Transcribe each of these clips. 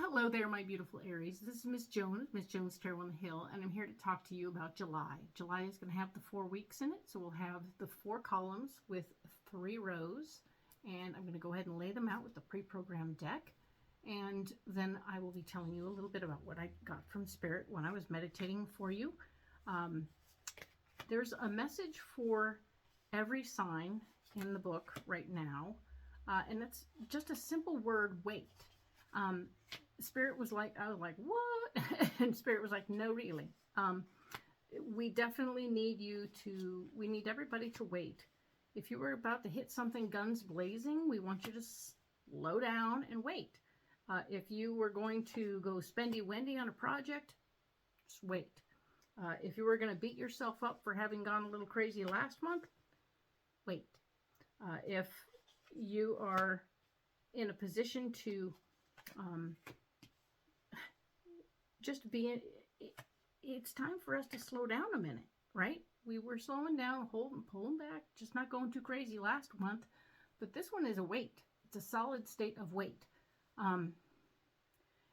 hello there, my beautiful Aries. This is Miss Joan, Miss Joan's Tarot on the Hill, and I'm here to talk to you about July. July is going to have the 4 weeks in it, so we'll have the 4 columns with 3 rows, and I'm going to go ahead and lay them out with the pre-programmed deck, and then I will be telling you a little bit about what I got from Spirit when I was meditating for you. There's a message for every sign in the book right now, and it's just a simple word, wait. Spirit was like, I was like, what? And Spirit was like, no, really. We definitely need we need everybody to wait. If you were about to hit something guns blazing, we want you to slow down and wait. If you were going to go spendy-wendy on a project, just wait. If you were going to beat yourself up for having gone a little crazy last month, wait. If you are in a position to just it's time for us to slow down a minute, right? We were slowing down, pulling back, just not going too crazy last month, but this one is a wait. It's a solid state of wait.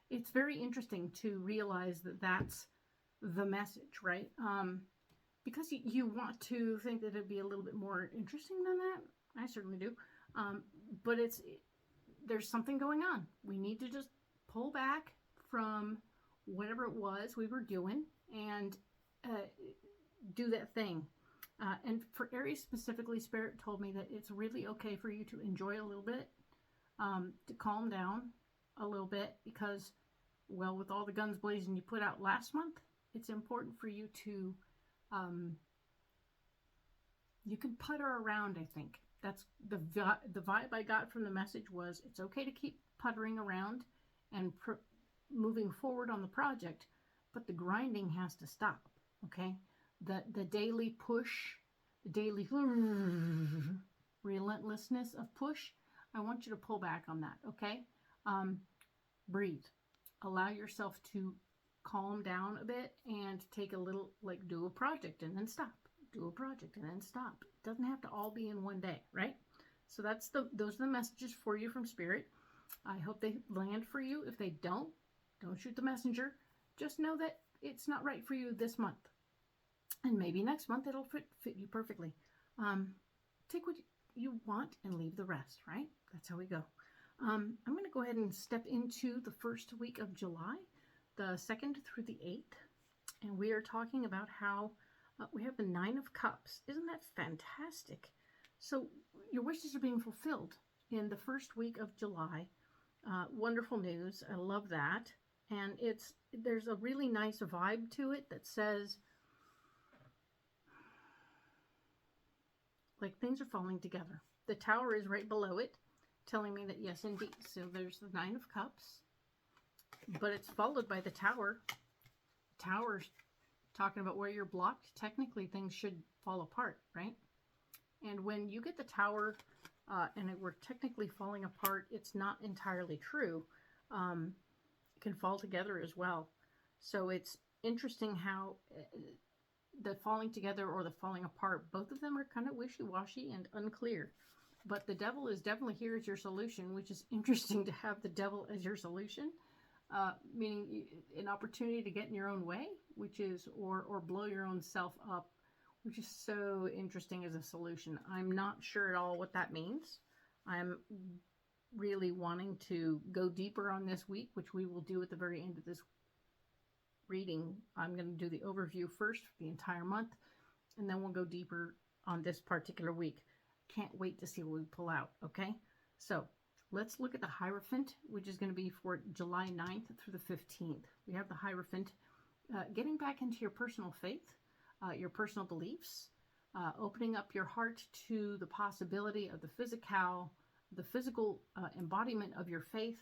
It's very interesting to realize that that's the message, right? Because you want to think that it'd be a little bit more interesting than that. I certainly do. But there's something going on. We need to just pull back from whatever it was we were doing and do that thing. And for Aries specifically, Spirit told me that it's really okay for you to enjoy a little bit, to calm down a little bit, because, well, with all the guns blazing you put out last month, it's important for you to, you can putter around, I think. That's the vibe I got from the message was it's okay to keep puttering around and moving forward on the project, but the grinding has to stop, okay? The daily push, the daily relentlessness of push, I want you to pull back on that, okay? Breathe. Allow yourself to calm down a bit and take a little, like, do a project and then stop. Do a project and then stop. It doesn't have to all be in one day, right? So those are the messages for you from Spirit. I hope they land for you. If they don't shoot the messenger. Just know that it's not right for you this month, and maybe next month it'll fit you perfectly. Take what you want and leave the rest, right? That's how we go. I'm going to go ahead and step into the first week of July, the 2nd through the 8th, and we are talking about how we have the 9 of Cups. Isn't that fantastic? So your wishes are being fulfilled in the first week of July. Wonderful news. I love that. And there's a really nice vibe to it that says, like, things are falling together. The Tower is right below it, telling me that yes, indeed. So there's the 9 of Cups, but it's followed by the Tower. Tower's talking about where you're blocked. Technically, things should fall apart, right? And when you get the Tower and we're technically falling apart, it's not entirely true. It can fall together as well. So it's interesting how the falling together or the falling apart, both of them are kind of wishy-washy and unclear. But the Devil is definitely here as your solution, which is interesting to have the Devil as your solution. Meaning an opportunity to get in your own way, which is, or blow your own self up, which is so interesting as a solution. I'm not sure at all what that means. I'm really wanting to go deeper on this week, which we will do at the very end of this reading. I'm going to do the overview first for the entire month, and then we'll go deeper on this particular week. Can't wait to see what we pull out, okay? So let's look at the Hierophant, which is going to be for July 9th through the 15th. We have the Hierophant, getting back into your personal faith, your personal beliefs, opening up your heart to the possibility of the physical embodiment of your faith,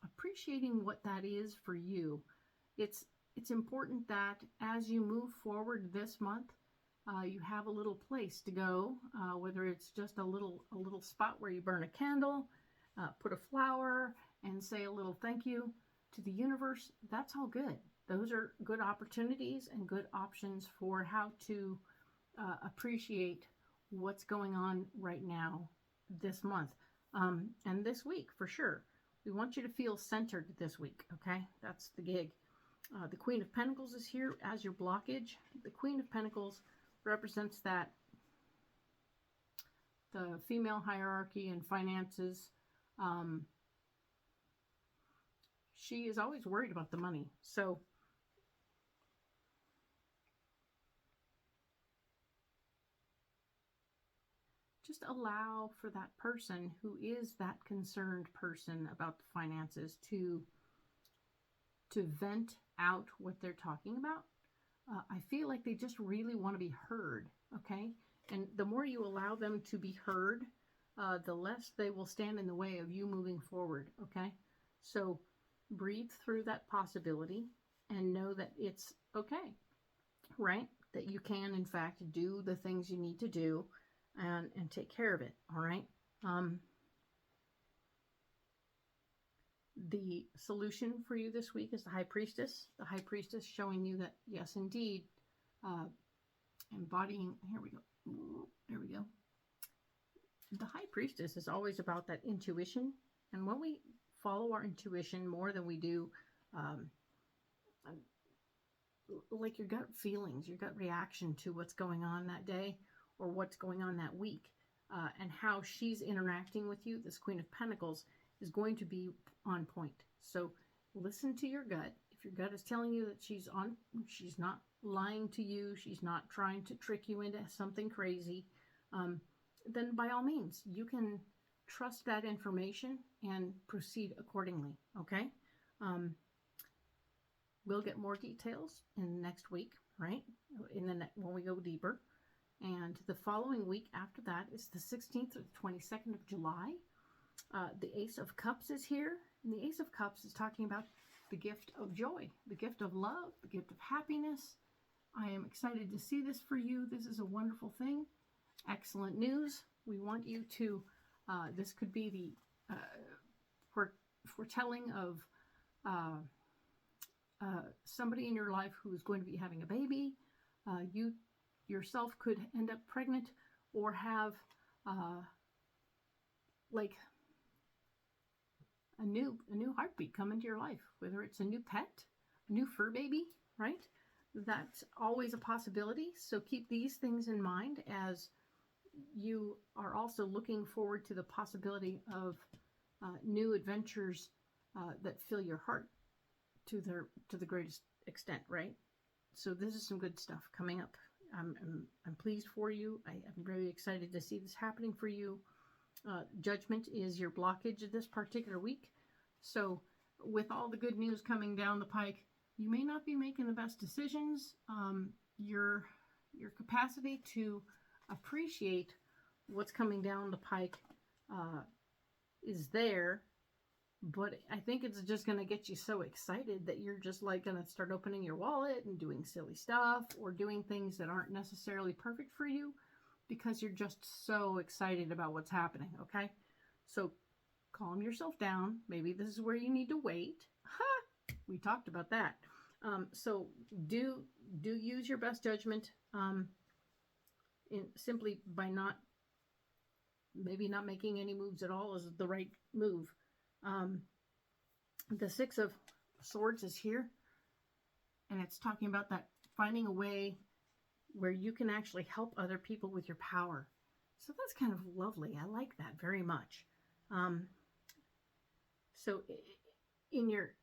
appreciating what that is for you. It's important that as you move forward this month, you have a little place to go, whether it's just a little spot where you burn a candle, put a flower, and say a little thank you to the universe. That's all good. Those are good opportunities and good options for how to appreciate what's going on right now this month and this week for sure. we want you to feel centered this week, okay? That's the gig. The Queen of Pentacles is here as your blockage. The Queen of Pentacles represents that the female hierarchy and finances. She is always worried about the money. So just allow for that person who is that concerned person about the finances to vent out what they're talking about. I feel like they just really want to be heard, okay? And the more you allow them to be heard, the less they will stand in the way of you moving forward, okay? So breathe through that possibility and know that it's okay, right? That you can, in fact, do the things you need to do and take care of it, all right? The solution for you this week is the High Priestess. The High Priestess showing you that, yes, indeed, embodying, here we go, there we go. The High Priestess is always about that intuition. And when we follow our intuition more than we do, like your gut feelings, your gut reaction to what's going on that day or what's going on that week, and how she's interacting with you, this Queen of Pentacles, is going to be on point. So listen to your gut. If your gut is telling you that she's not lying to you, she's not trying to trick you into something crazy, then by all means, you can trust that information and proceed accordingly, okay? We'll get more details in next week, right? When we go deeper. And the following week after that is the 16th or the 22nd of July. The Ace of Cups is here. And the Ace of Cups is talking about the gift of joy, the gift of love, the gift of happiness. I am excited to see this for you. This is a wonderful thing. Excellent news. We want you to, this could be the foretelling of somebody in your life who is going to be having a baby. You yourself could end up pregnant or have like a new heartbeat come into your life, whether it's a new pet, a new fur baby, right? That's always a possibility. So keep these things in mind as you are also looking forward to the possibility of new adventures that fill your heart to the greatest extent, right? So this is some good stuff coming up. I'm pleased for you. I'm very excited to see this happening for you. Judgment is your blockage this particular week. So with all the good news coming down the pike, you may not be making the best decisions. Your capacity to appreciate what's coming down the pike is there, but I think it's just going to get you so excited that you're just like going to start opening your wallet and doing silly stuff or doing things that aren't necessarily perfect for you because you're just so excited about what's happening, okay? So calm yourself down. Maybe this is where you need to wait. Ha! We talked about that. So do use your best judgment simply by maybe not making any moves at all is the right move. The Six of Swords is here, and it's talking about that finding a way where you can actually help other people with your power. So that's kind of lovely. I like that very much. So in your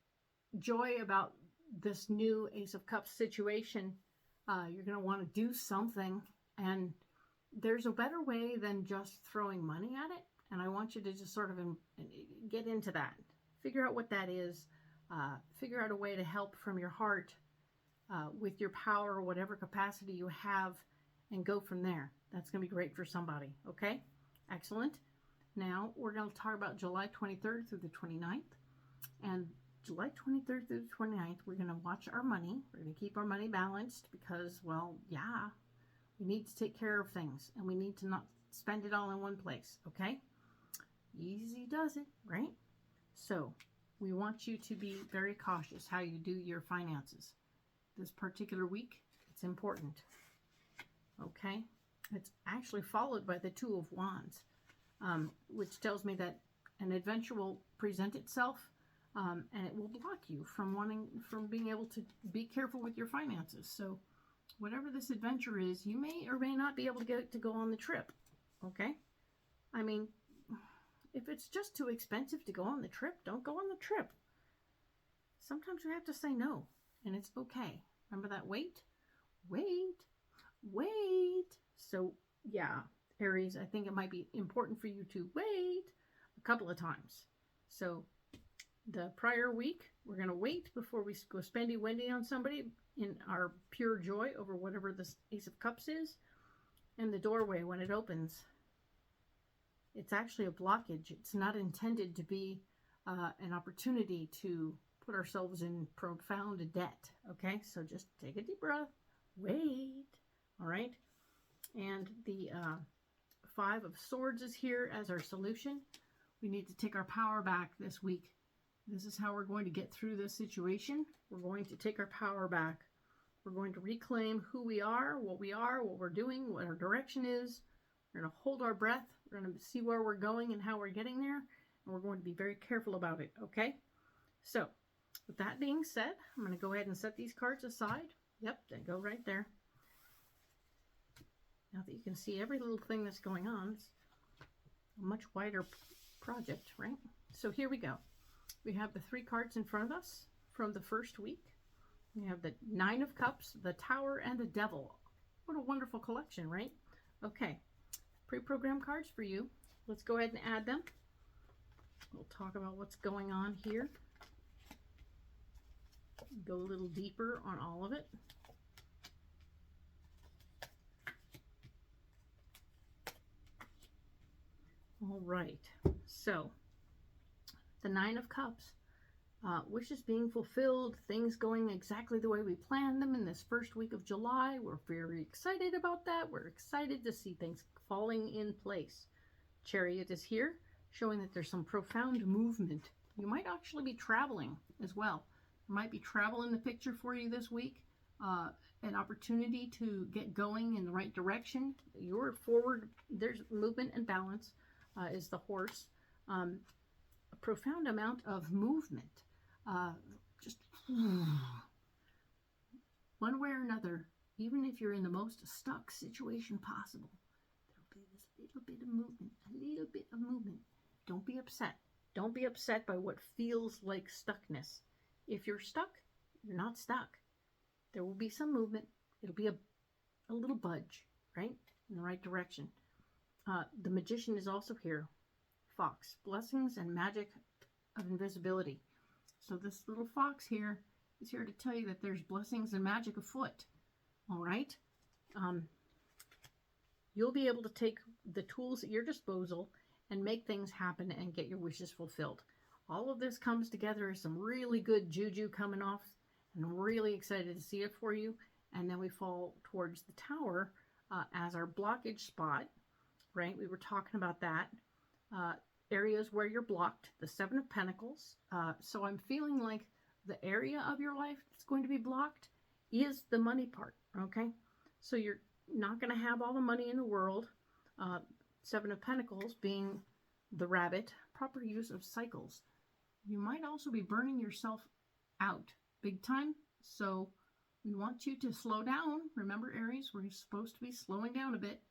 joy about this new Ace of Cups situation, you're going to want to do something, and there's a better way than just throwing money at it. And I want you to just sort of get into that. Figure out what that is. Figure out a way to help from your heart with your power, whatever capacity you have, and go from there. That's going to be great for somebody. Okay? Excellent. Now, we're going to talk about July 23rd through the 29th. And July 23rd through the 29th, we're going to watch our money. We're going to keep our money balanced because, well, yeah, we need to take care of things. And we need to not spend it all in one place. Okay? Easy does it, right? So we want you to be very cautious how you do your finances. This particular week, it's important. Okay? It's actually followed by the Two of Wands, which tells me that an eventual present itself, and it will block you from being able to be careful with your finances. So whatever this adventure is, you may or may not be able to get it to go on the trip. Okay? I mean, if it's just too expensive to go on the trip, don't go on the trip. Sometimes we have to say no, and it's okay. Remember that wait? Wait. So, yeah, Aries, I think it might be important for you to wait a couple of times. So, the prior week, we're going to wait before we go spendy-wendy on somebody in our pure joy over whatever this Ace of Cups is. And the doorway, when it opens, it's actually a blockage. It's not intended to be an opportunity to put ourselves in profound debt. Okay, so just take a deep breath. Wait. All right. And the Five of Swords is here as our solution. We need to take our power back this week. This is how we're going to get through this situation. We're going to take our power back. We're going to reclaim who we are, what we're doing, what our direction is. We're going to hold our breath. We're going to see where we're going and how we're getting there. And we're going to be very careful about it, okay? So, with that being said, I'm going to go ahead and set these cards aside. Yep, they go right there. Now that you can see every little thing that's going on, it's a much wider project, right? So here we go. We have the 3 cards in front of us from the first week. We have the 9 of Cups, the Tower, and the Devil. What a wonderful collection, right? Okay, pre-programmed cards for you. Let's go ahead and add them. We'll talk about what's going on here. Go a little deeper on all of it. All right, so the 9 of Cups, wishes being fulfilled, things going exactly the way we planned them in this first week of July. We're very excited about that. We're excited to see things falling in place. Chariot is here, showing that there's some profound movement. You might actually be traveling as well. There might be travel in the picture for you this week. An opportunity to get going in the right direction. You're forward, there's movement and balance. Is the Horse. A profound amount of movement. Just one way or another, even if you're in the most stuck situation possible, there'll be this little bit of movement, a little bit of movement. Don't be upset. Don't be upset by what feels like stuckness. If you're stuck, you're not stuck. There will be some movement. It'll be a little budge, right? In the right direction. The Magician is also here. Fox, blessings and magic of invisibility. So this little fox here is here to tell you that there's blessings and magic afoot. All right? You'll be able to take the tools at your disposal and make things happen and get your wishes fulfilled. All of this comes together as some really good juju coming off, and I'm really excited to see it for you. And then we fall towards the Tower as our blockage spot. Right, we were talking about that. Areas where you're blocked, the 7 of Pentacles. So I'm feeling like the area of your life that's going to be blocked is the money part, okay? So you're not going to have all the money in the world. 7 of Pentacles being the rabbit, proper use of cycles. You might also be burning yourself out big time. So we want you to slow down. Remember, Aries, we're supposed to be slowing down a bit.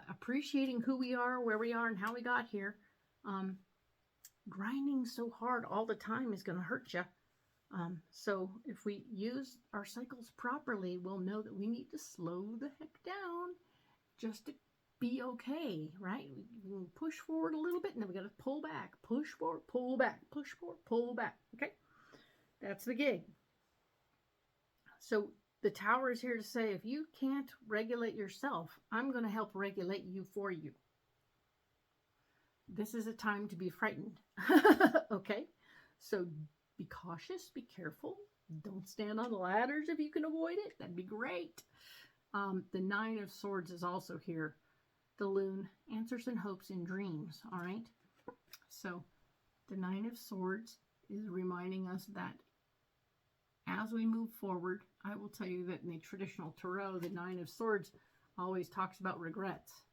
Appreciating who we are, where we are, and how we got here. Grinding so hard all the time is going to hurt you. So if we use our cycles properly, we'll know that we need to slow the heck down just to be okay, right? We can push forward a little bit, and then we got to pull back. Push forward, pull back. Push forward, pull back. Okay? That's the gig. So the Tower is here to say, if you can't regulate yourself, I'm going to help regulate you for you. This is a time to be frightened. Okay? So be cautious, be careful. Don't stand on ladders if you can avoid it. That'd be great. The 9 of Swords is also here. The Loon, answers and hopes in dreams. All right? So the 9 of Swords is reminding us that as we move forward, I will tell you that in the traditional tarot, the 9 of Swords always talks about regrets.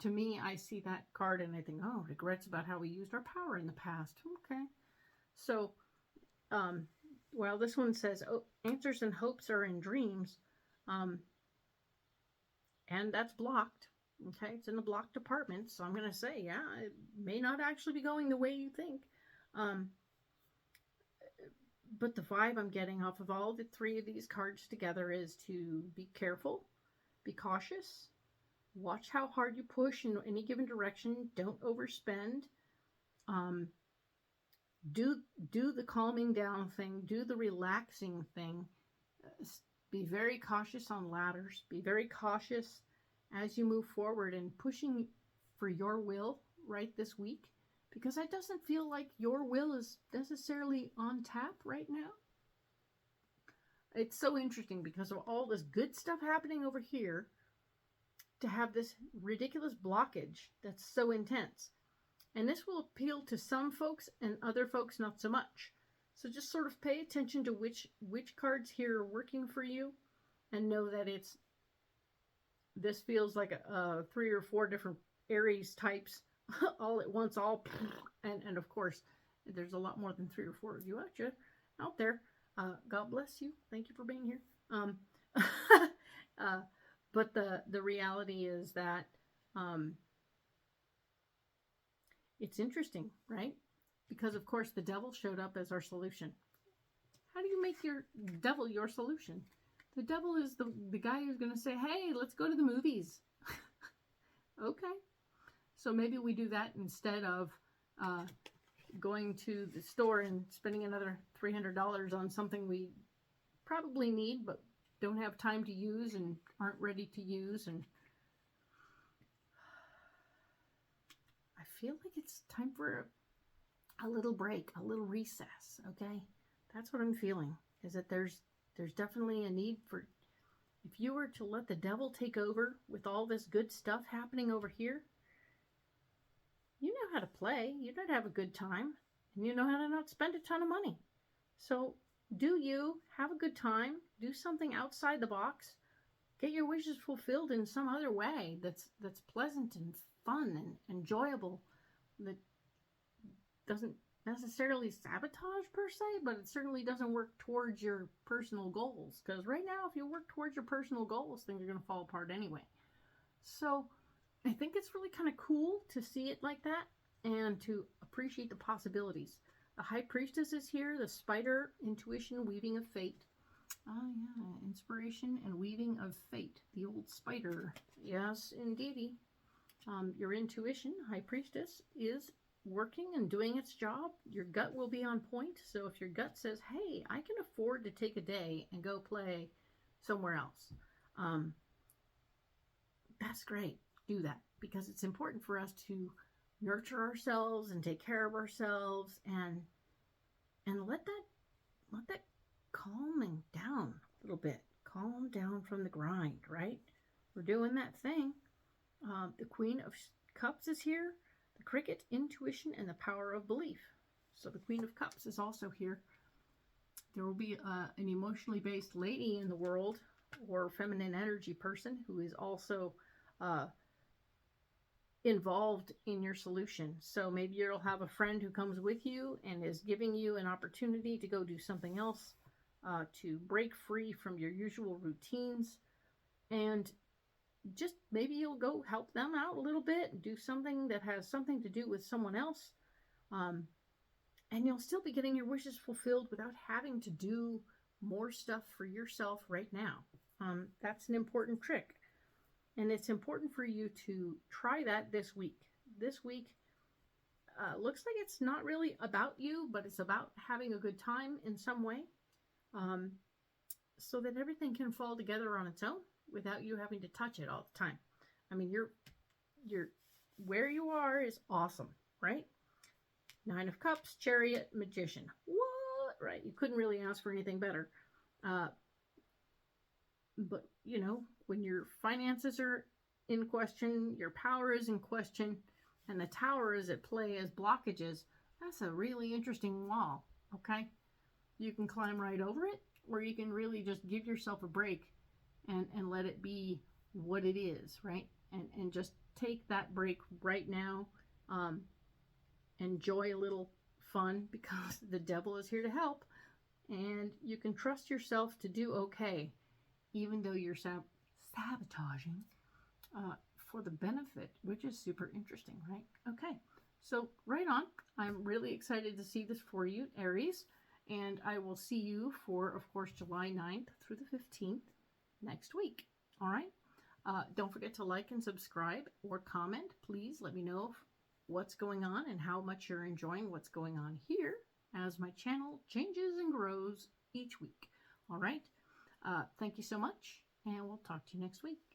to me, I see that card and I think, oh, regrets about how we used our power in the past. Okay. So, well, this one says, oh, answers and hopes are in dreams. And that's blocked. Okay. It's in the blocked department. So I'm going to say, yeah, it may not actually be going the way you think. But the vibe I'm getting off of all the three of these cards together is to be careful, be cautious, watch how hard you push in any given direction, don't overspend, do the calming down thing, do the relaxing thing, be very cautious on ladders, be very cautious as you move forward and pushing for your will right this week. Because it doesn't feel like your will is necessarily on tap right now. It's so interesting because of all this good stuff happening over here to have this ridiculous blockage that's so intense. And this will appeal to some folks and other folks not so much. So just sort of pay attention to which cards here are working for you and know that this feels like a 3 or 4 different Aries types all at once, and of course there's a lot more than 3 or 4 of you out there. God bless you. Thank you for being here. But the reality is that it's interesting, right? Because of course the devil showed up as our solution. How do you make your devil your solution? The devil is the guy who's going to say, hey, let's go to the movies. Okay. So maybe we do that instead of going to the store and spending another $300 on something we probably need but don't have time to use and aren't ready to use. And I feel like it's time for a little break, a little recess, okay? That's what I'm feeling, is that there's definitely a need for, if you were to let the devil take over with all this good stuff happening over here, you know how to play, you know how to have a good time, and you know how to not spend a ton of money. So do you have a good time, do something outside the box, get your wishes fulfilled in some other way that's pleasant and fun and enjoyable, that doesn't necessarily sabotage per se, but it certainly doesn't work towards your personal goals. Because right now, if you work towards your personal goals, things are going to fall apart anyway. So I think it's really kind of cool to see it like that and to appreciate the possibilities. The High Priestess is here, the spider, intuition, weaving of fate. Oh yeah, inspiration and weaving of fate. The old spider. Yes, indeedy. Your intuition, High Priestess, is working and doing its job. Your gut will be on point. So if your gut says, hey, I can afford to take a day and go play somewhere else, that's great. Do that, because it's important for us to nurture ourselves and take care of ourselves and let that calming down a little bit. Calm down from the grind, right? We're doing that thing. The Queen of Cups is here. The Cricket, intuition, and the power of belief. So the Queen of Cups is also here. There will be an emotionally based lady in the world, or feminine energy person, who is also involved in your solution. So maybe you'll have a friend who comes with you and is giving you an opportunity to go do something else, to break free from your usual routines, and just maybe you'll go help them out a little bit and do something that has something to do with someone else, and you'll still be getting your wishes fulfilled without having to do more stuff for yourself right now. That's an important trick. And it's important for you to try that this week. This week looks like it's not really about you, but it's about having a good time in some way, so that everything can fall together on its own without you having to touch it all the time. I mean, you're where you are is awesome, right? 9 of Cups, Chariot, Magician. What? Right? You couldn't really ask for anything better. But, you know, when your finances are in question, your power is in question, and the Tower is at play as blockages, that's a really interesting wall, okay? You can climb right over it, or you can really just give yourself a break and let it be what it is, right? And just take that break right now. Enjoy a little fun because the devil is here to help. And you can trust yourself to do okay, even though you're sabotaging for the benefit, which is super interesting, right? Okay, so right on. I'm really excited to see this for you, Aries. And I will see you for, of course, July 9th through the 15th next week. All right? Don't forget to like and subscribe or comment. Please let me know what's going on and how much you're enjoying what's going on here as my channel changes and grows each week. All right? Thank you so much, and we'll talk to you next week.